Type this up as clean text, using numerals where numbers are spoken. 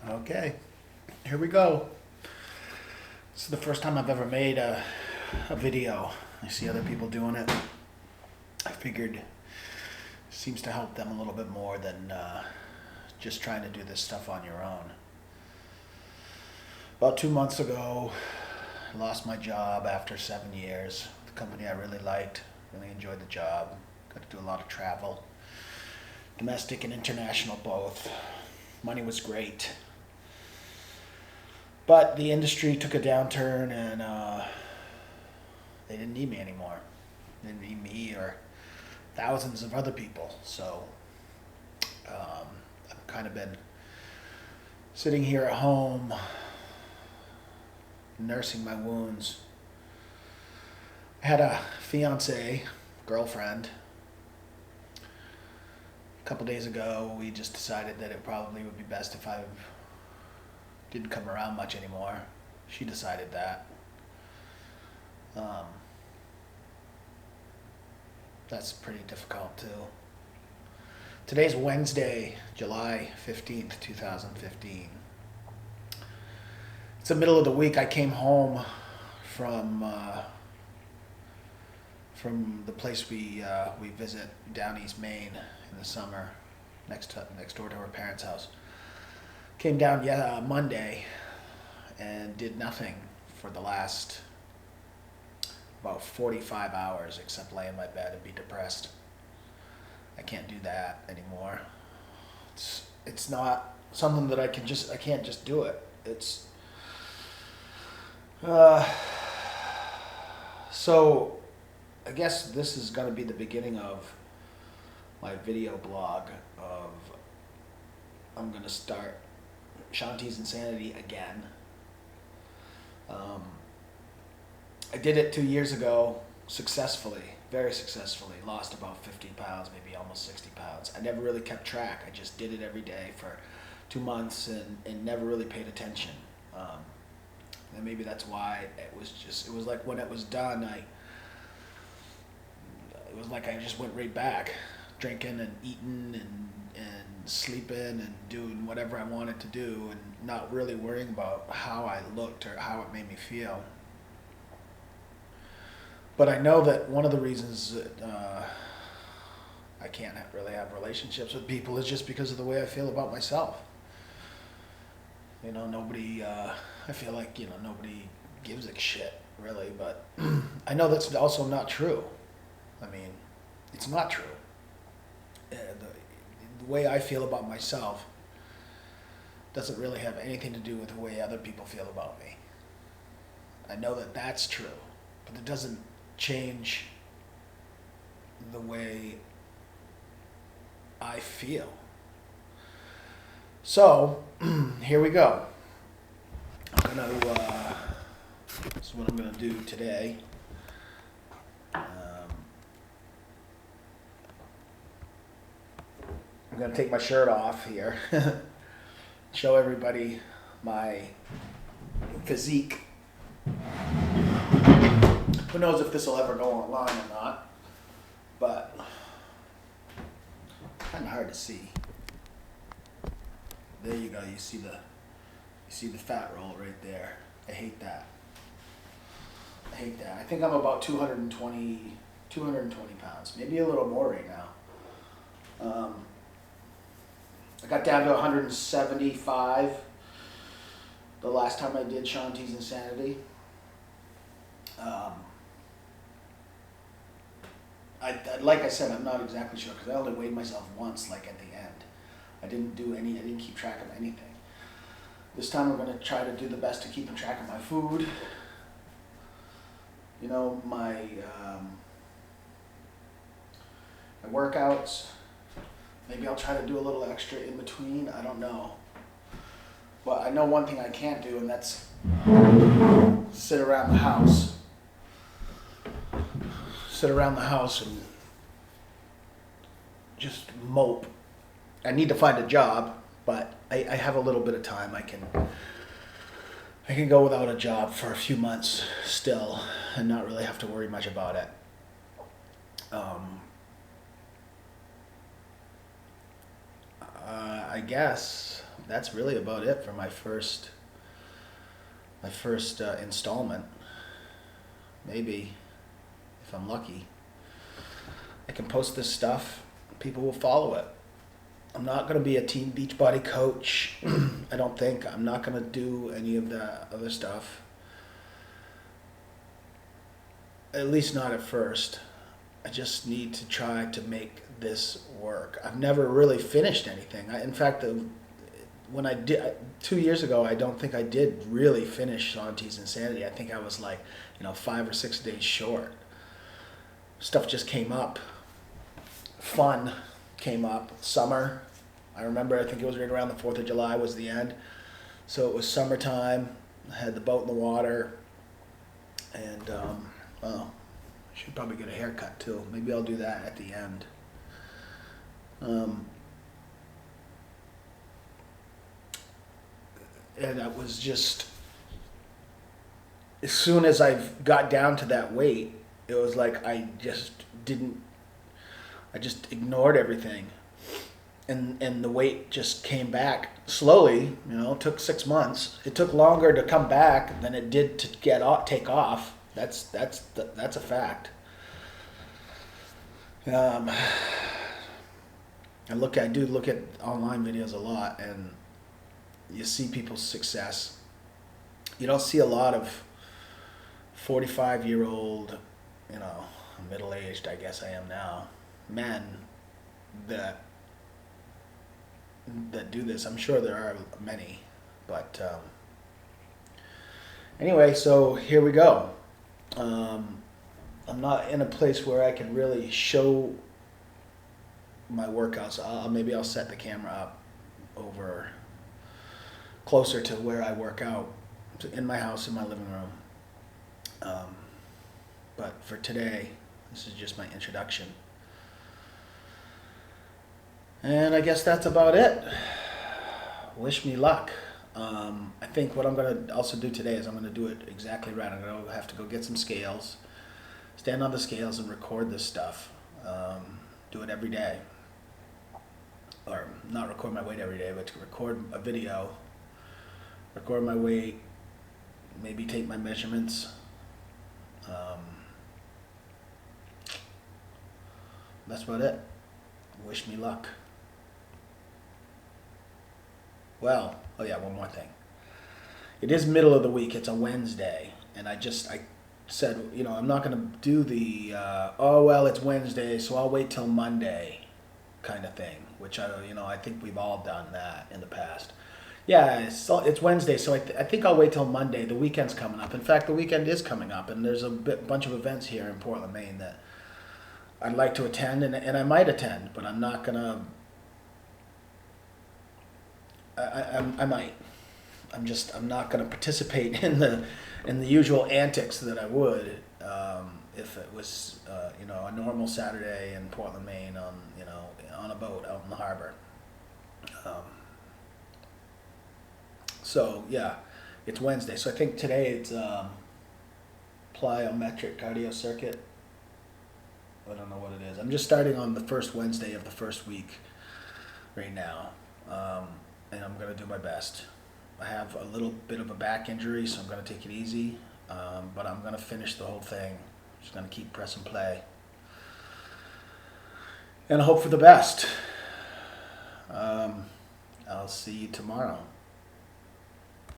Okay, here we go. This is the first time I've ever made a video. I see other people doing it. I figured it seems to help them a little bit more than just trying to do this stuff on your own. About 2 months ago, I lost my job after 7 years. The company I really liked, really enjoyed the job. Got to do a lot of travel, domestic and international both. Money was great. But the industry took a downturn and they didn't need me anymore. They didn't need me or thousands of other people. So I've kind of been sitting here at home, nursing my wounds. I had a fiance, girlfriend. A couple days ago, we just decided that it probably would be best if I didn't come around much anymore. She decided that. That's pretty difficult too. Today's Wednesday, July 15th, 2015. It's the middle of the week. I came home from the place we visit down East Maine in the summer, next door to her parents' house. Came down Monday and did nothing for the last about 45 hours except lay in my bed and be depressed. I can't do that anymore. It's not something that I can't just do it. It's so I guess this is going to be the beginning of my video blog of I'm going to start Shanti's Insanity again. I did it 2 years ago successfully, very successfully. Lost about 50 pounds, maybe almost 60 pounds. I never really kept track. I just did it every day for 2 months and never really paid attention. And maybe that's why it was like when it was done, it was like I just went right back, drinking and eating and sleeping and doing whatever I wanted to do and not really worrying about how I looked or how it made me feel. But I know that one of the reasons that I can't really have relationships with people is just because of the way I feel about myself. You know, I feel like, nobody gives a shit, really, but I know that's also not true. I mean, it's not true. The way I feel about myself doesn't really have anything to do with the way other people feel about me. I know that that's true, but it doesn't change the way I feel. So, here we go. This is what I'm gonna do today. I'm gonna take my shirt off here, show everybody my physique. Who knows if this will ever go online or not, but kind of hard to see. There you go. You see the fat roll right there. I hate that. I think I'm about 220 pounds, maybe a little more right now. I got down to 175 the last time I did Shanti's Insanity. Like I said, I'm not exactly sure because I only weighed myself once, like at the end. I didn't keep track of anything. This time I'm going to try to do the best to keep track of my food. You know, my workouts. Maybe I'll try to do a little extra in between. I don't know. But I know one thing I can't do, and that's sit around the house. Sit around the house and just mope. I need to find a job, but I have a little bit of time. I can go without a job for a few months still and not really have to worry much about it. I guess that's really about it for my first installment. Maybe, if I'm lucky, I can post this stuff. People will follow it. I'm not going to be a Team Beachbody coach. I don't think. I'm not going to do any of that other stuff. At least not at first. I just need to try to make this work. I've never really finished anything. In fact, when I did 2 years ago, I don't think I did really finish Shaun T's Insanity. I think I was like, 5 or 6 days short. Stuff just came up. Fun came up. Summer. I remember, I think it was right around the 4th of July was the end. So it was summertime. I had the boat in the water. And, I should probably get a haircut too. Maybe I'll do that at the end. And I was just, as soon as I got down to that weight, it was like I just ignored everything. And the weight just came back slowly, it took 6 months. It took longer to come back than it did to take off. That's a fact. I do look at online videos a lot, and you see people's success. You don't see a lot of 45-year-old, middle-aged, I guess I am now, men that do this. I'm sure there are many, but anyway, so here we go. I'm not in a place where I can really show my workouts. Maybe I'll set the camera up over closer to where I work out, in my house, in my living room. But for today, this is just my introduction. And I guess that's about it. Wish me luck. I think what I'm going to also do today is I'm going to do it exactly right. I'm going to have to go get some scales, stand on the scales and record this stuff. Do it every day. Or not record my weight every day, but to record a video, record my weight, maybe take my measurements. That's about it. Wish me luck. Well, one more thing. It is middle of the week. It's a Wednesday, and I said, I'm not going to do the, it's Wednesday, so I'll wait till Monday kind of thing, which I think we've all done that in the past. Yeah, it's Wednesday, so I think I'll wait till Monday. The weekend's coming up. In fact, the weekend is coming up, and there's a bunch of events here in Portland, Maine that I'd like to attend, and I might attend, but I'm not going to. I might. I'm not going to participate in the usual antics that I would if it was a normal Saturday in Portland, Maine on a boat out in the harbor. So yeah, it's Wednesday. So I think today it's plyometric cardio circuit. I don't know what it is. I'm just starting on the first Wednesday of the first week right now, and I'm going to do my best. I have a little bit of a back injury, so I'm going to take it easy, but I'm going to finish the whole thing. Just going to keep press and play, and hope for the best. I'll see you tomorrow.